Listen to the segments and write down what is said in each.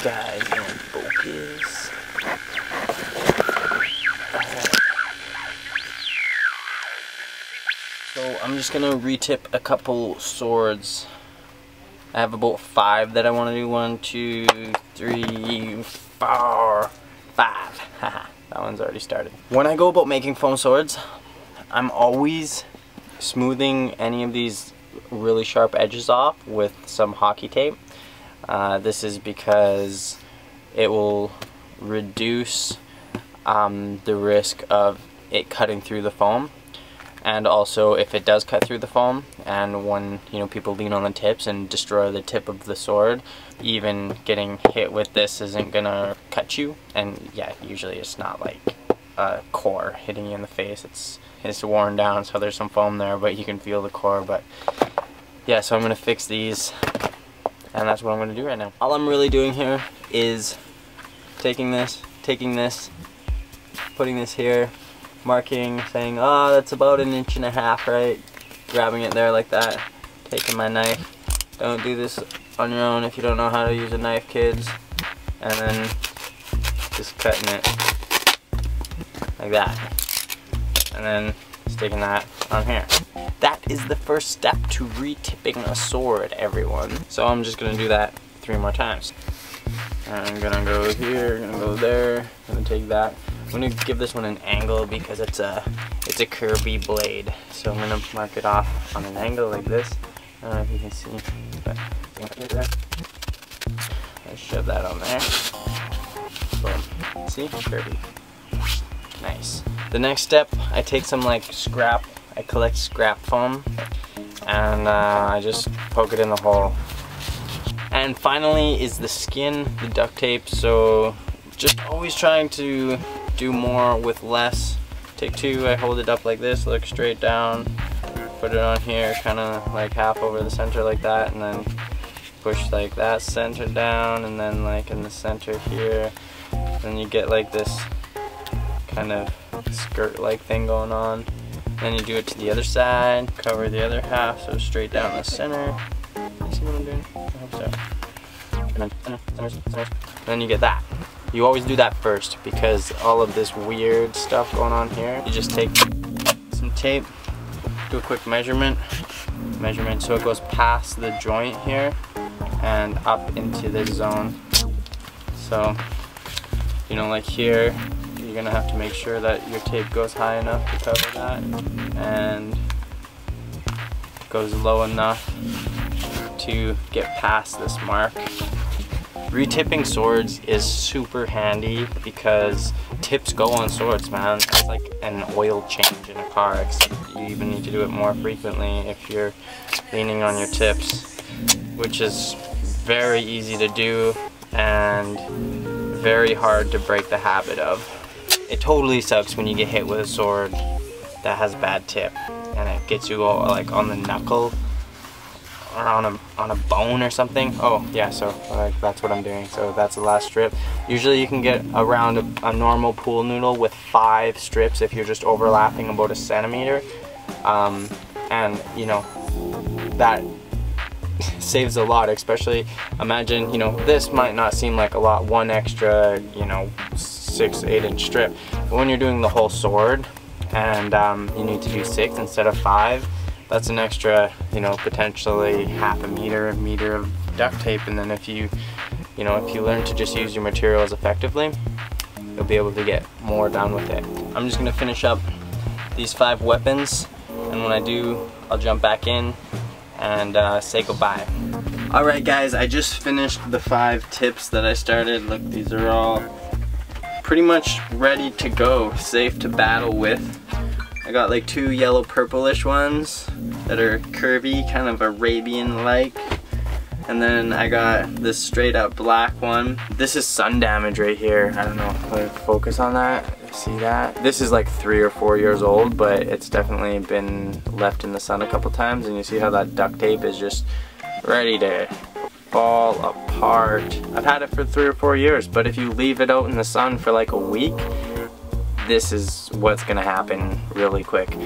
guys in focus. So I'm just gonna retip a couple swords. I have about 5 that I want to do. 1, 2, 3, 4, 5. Haha, that one's already started. When I go about making foam swords, I'm always smoothing any of these really sharp edges off with some hockey tape. This is because it will reduce the risk of it cutting through the foam. And also, if it does cut through the foam, and when people lean on the tips and destroy the tip of the sword, even getting hit with this isn't gonna cut you. And yeah, usually it's not like a core hitting you in the face. It's worn down, so there's some foam there, but you can feel the core. But yeah, so I'm gonna fix these, and that's what I'm gonna do right now. All I'm really doing here is taking this, putting this here, marking, saying, oh, that's about 1.5 inches, right? Grabbing it there like that, taking my knife. Don't do this on your own if you don't know how to use a knife, kids. And then just cutting it like that. And then sticking that on here. That is the first step to re-tipping a sword, everyone. So I'm just gonna do that 3 more times. I'm gonna go here, gonna go there, gonna take that. I'm gonna give this one an angle because it's a curvy blade. So I'm gonna mark it off on an angle like this. I don't know if you can see, but let's shove that on there. Boom. See? Curvy. Nice. The next step, I take some scrap. I collect scrap foam, and I just poke it in the hole. And finally is the skin, the duct tape. So just always trying to do more with less. Take 2, I hold it up like this, look straight down, put it on here, kind of like half over the center like that, and then push like that center down, and then like in the center here. Then you get like this kind of skirt like thing going on. Then you do it to the other side, cover the other half, so straight down the center. You see what I'm doing? I hope so. And then you get that. You always do that first because all of this weird stuff going on here. You just take some tape, do a quick measurement so it goes past the joint here and up into this zone. So, like here, you're gonna have to make sure that your tape goes high enough to cover that and goes low enough to get past this mark. Retipping swords is super handy because tips go on swords, man. It's like an oil change in a car, except you even need to do it more frequently if you're leaning on your tips, which is very easy to do and very hard to break the habit of. It totally sucks when you get hit with a sword that has bad tip and it gets you like on the knuckle or on a bone or something. Oh yeah, so that's what I'm doing. So that's the last strip. Usually you can get around a normal pool noodle with 5 strips if you're just overlapping about 1 centimeter. And that saves a lot, especially imagine, this might not seem like a lot, 1 extra, 6-8 inch strip. But when you're doing the whole sword and you need to do 6 instead of 5, that's an extra, potentially half a meter of duct tape. And then if you learn to just use your materials effectively, you'll be able to get more done with it. I'm just gonna finish up these 5 weapons, and when I do, I'll jump back in and say goodbye. Alright guys, I just finished the 5 tips that I started. Look, these are all pretty much ready to go, safe to battle with. I got like 2 yellow purplish ones that are curvy, kind of Arabian-like. And then I got this straight up black one. This is sun damage right here. I don't know if I focus on that. See that? This is like 3 or 4 years old, but it's definitely been left in the sun a couple times. And you see how that duct tape is just ready to fall apart. I've had it for 3 or 4 years, but if you leave it out in the sun for like a week, this is what's gonna happen really quick.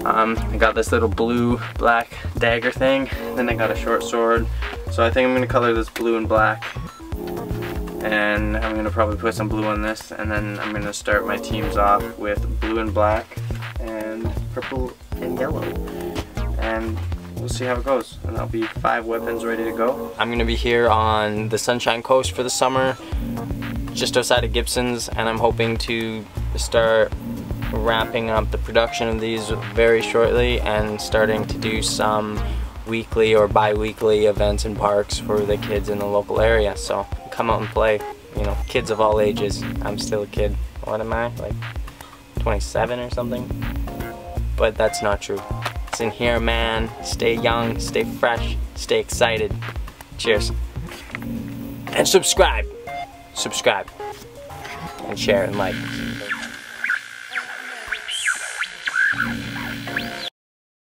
I got this little blue black dagger thing, then I got a short sword. So I think I'm gonna color this blue and black. And I'm gonna probably put some blue on this, and then I'm gonna start my teams off with blue and black and purple and yellow. And we'll see how it goes. And that'll be 5 weapons ready to go. I'm gonna be here on the Sunshine Coast for the summer, just outside of Gibson's, and I'm hoping to start wrapping up the production of these very shortly and starting to do some weekly or bi-weekly events in parks for the kids in the local area. So come out and play, you know, kids of all ages. I'm still a kid. What am I, like 27 or something? But that's not true. It's in here, man. Stay young, stay fresh, stay excited. Cheers. And subscribe. Subscribe. And share and like.